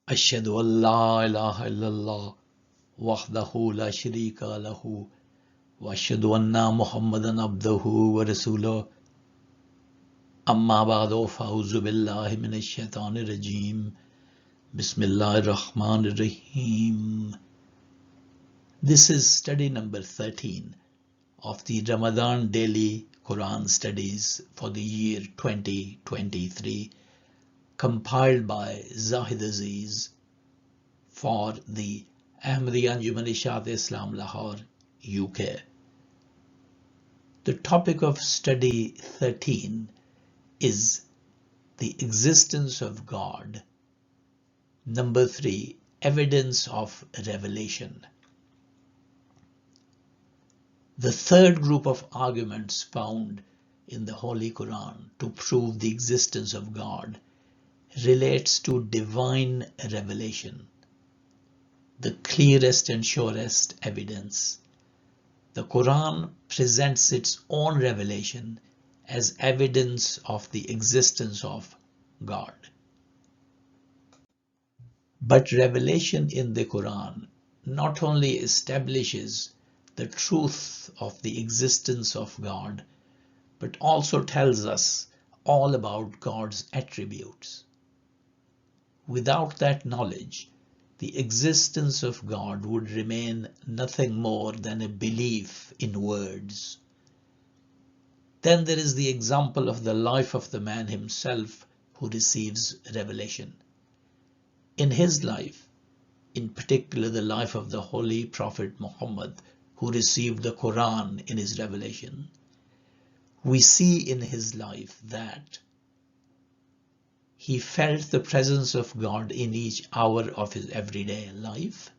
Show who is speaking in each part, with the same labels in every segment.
Speaker 1: Ashhadu an la ilaha illallah wahdahu la sharika lahu wa ashhadu anna Muhammadan abduhu wa rasuluh. Amma ba'du fa'uzu billahi minash shaitanir rajim. Bismillahir Rahmanir Rahim. This is study number 13 of the Ramadan daily Quran studies for the year 2023, compiled by Zahid Aziz for the Ahmadiyya Anjuman Ishaat Islam Lahore, UK. The topic of study 13 is the existence of God. Number 3, evidence of revelation. The third group of arguments found in the Holy Quran to prove the existence of God relates to divine revelation, the clearest and surest evidence. The Quran presents its own revelation as evidence of the existence of God. But revelation in the Quran not only establishes the truth of the existence of God, but also tells us all about God's attributes. Without that knowledge, the existence of God would remain nothing more than a belief in words. Then there is the example of the life of the man himself who receives revelation. In his life, in particular the life of the Holy Prophet Muhammad, who received the Quran in his revelation, we see in his life that he felt the presence of God in each hour of his everyday life.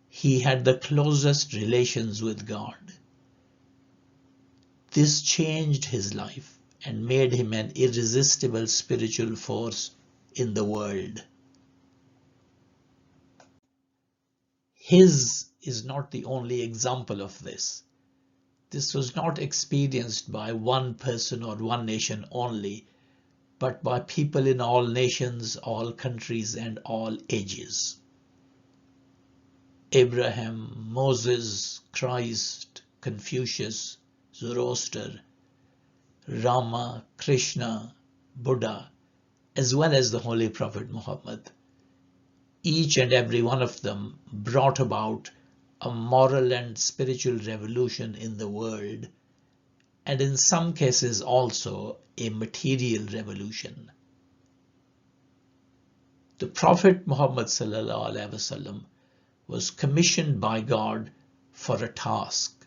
Speaker 1: He had the closest relations with God. This changed his life and made him an irresistible spiritual force in the world. His is not the only example of this. This was not experienced by one person or one nation only, but by people in all nations, all countries, and all ages. Abraham, Moses, Christ, Confucius, Zoroaster, Rama, Krishna, Buddha, as well as the Holy Prophet Muhammad. Each and every one of them brought about a moral and spiritual revolution in the world, and in some cases also a material revolution. The Prophet Muhammad ﷺ was commissioned by God for a task,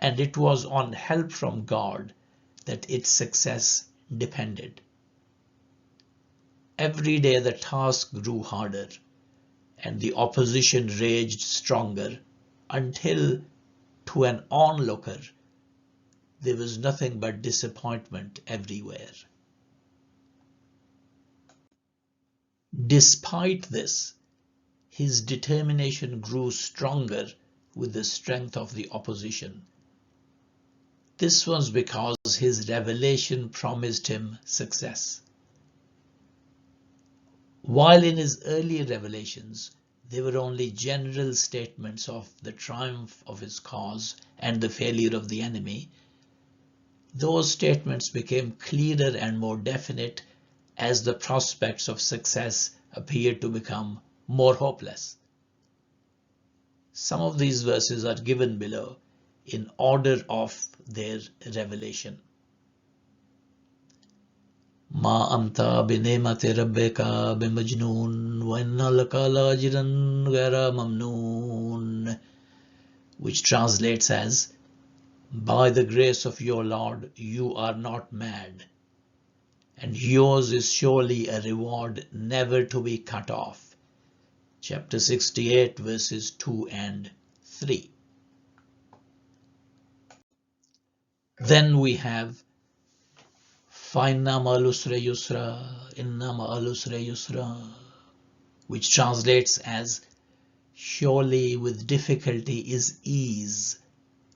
Speaker 1: and it was on help from God that its success depended. Every day the task grew harder and the opposition raged stronger until, to an onlooker, there was nothing but disappointment everywhere. Despite this, his determination grew stronger with the strength of the opposition. This was because his revelation promised him success. While in his earlier revelations, they were only general statements of the triumph of his cause and the failure of the enemy, those statements became clearer and more definite as the prospects of success appeared to become more hopeless. Some of these verses are given below in order of their revelation. Ma anta binemati rabbika bimajnoon wa inna laka lajran ghayra mamnoon, which translates as, by the grace of your Lord you are not mad, and yours is surely a reward never to be cut off. Chapter 68 verses 2 and 3. Then we have Inna ma'al usri yusra, inna ma'al usri yusra, which translates as, surely with difficulty is ease,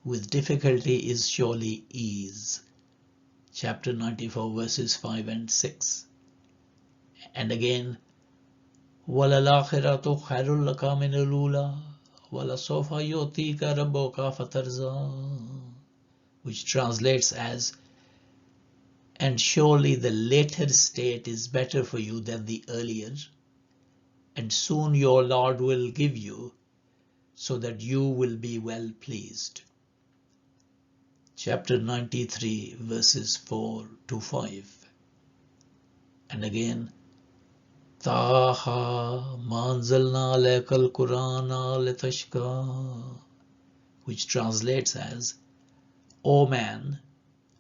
Speaker 1: with difficulty is surely ease. Chapter 94 verses 5 and 6. And again, وَلَلْآخِرَةُ خَيْرٌ لَكَ مِنَ الْأُولَى وَلَسَوْفَ يُعْطِيكَ رَبُّكَ فَتَرْضَى, which translates as, and surely the later state is better for you than the earlier, and soon your Lord will give you, so that you will be well pleased. Chapter 93, verses 4 to 5. And again, Taha manzalna alaykal Qur'ana litashqa, which translates as, O man,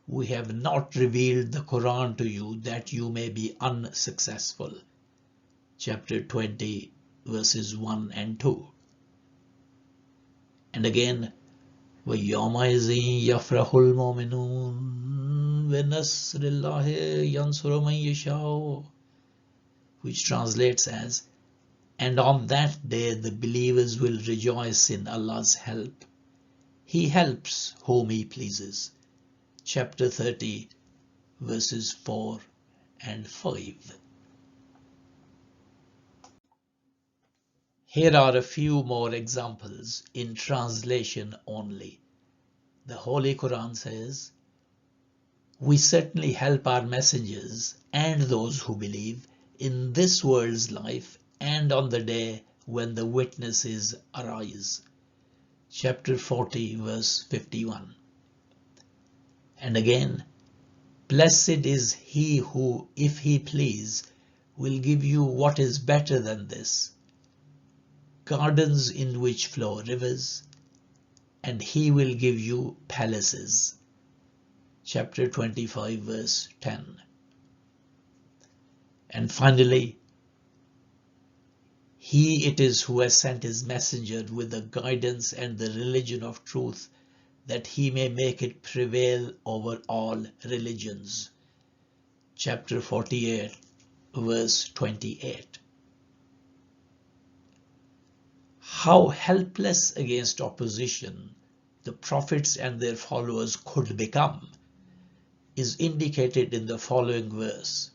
Speaker 1: we have not revealed the Quran to you that you may be unsuccessful. Chapter 20, verses 1 and 2. And again, وَيَوْمَئِذٍ يَفْرَحُ الْمُؤْمِنُونَ بِنَصْرِ اللَّهِ يَنْصُرُ مَن يَشَاءُ, which translates as, and on that day the believers will rejoice in Allah's help. He helps whom He pleases. Chapter 30, verses 4 and 5. Here are a few more examples in translation only. The Holy Quran says, we certainly help our messengers and those who believe in this world's life and on the day when the witnesses arise. Chapter 40, verse 51. And again, blessed is he who, if he please, will give you what is better than this, gardens in which flow rivers, and he will give you palaces. Chapter 25, verse 10. And finally, he it is who has sent his messenger with the guidance and the religion of truth, that he may make it prevail over all religions. Chapter 48, verse 28. How helpless against opposition the prophets and their followers could become is indicated in the following verse.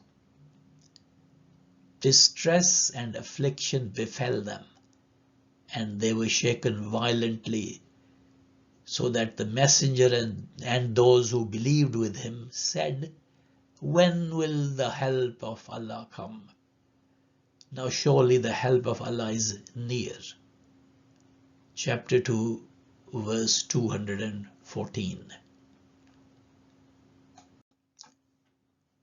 Speaker 1: Distress and affliction befell them, and they were shaken violently, so that the messenger and those who believed with him said, when will the help of Allah come? Now surely the help of Allah is near. Chapter 2, verse 214.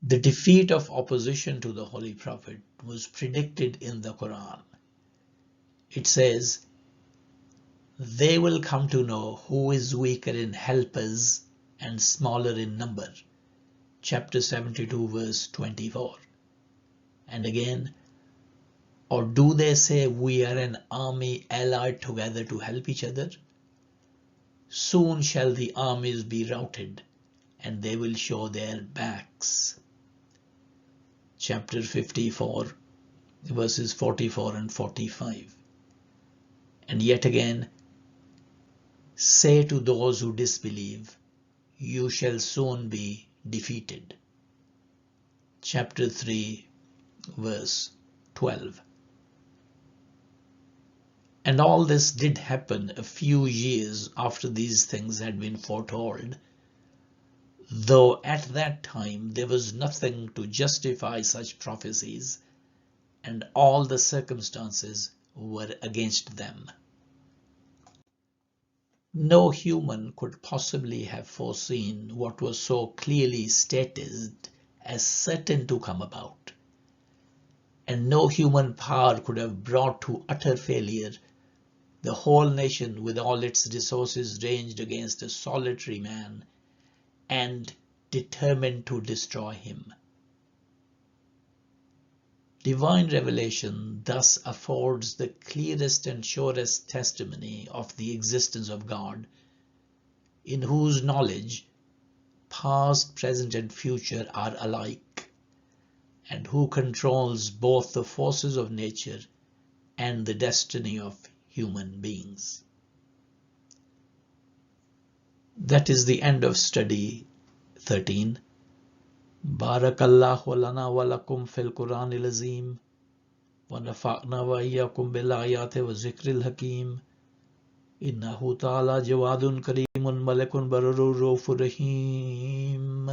Speaker 1: The defeat of opposition to the Holy Prophet was predicted in the Quran. It says, they will come to know who is weaker in helpers and smaller in number. Chapter 72, verse 24. And again, or do they say we are an army allied together to help each other? Soon shall the armies be routed, and they will show their backs. Chapter 54, verses 44 and 45. And yet again, say to those who disbelieve, you shall soon be defeated. Chapter 3, verse 12. And all this did happen a few years after these things had been foretold, though at that time there was nothing to justify such prophecies, and all the circumstances were against them. No human could possibly have foreseen what was so clearly stated as certain to come about, and no human power could have brought to utter failure the whole nation with all its resources ranged against a solitary man and determined to destroy him. Divine revelation thus affords the clearest and surest testimony of the existence of God, in whose knowledge past, present and future are alike, and who controls both the forces of nature and the destiny of human beings. That is the end of study 13. Barakallahu lana wa lakum fil Quranil Azim. वनफ़अना वइय्याकुम बिल आयाति व ज़िक्रिल हकीम इन्नहु तआला जवादुन करीमुन मलिकुन बर्रुर रऊफुर रहीम।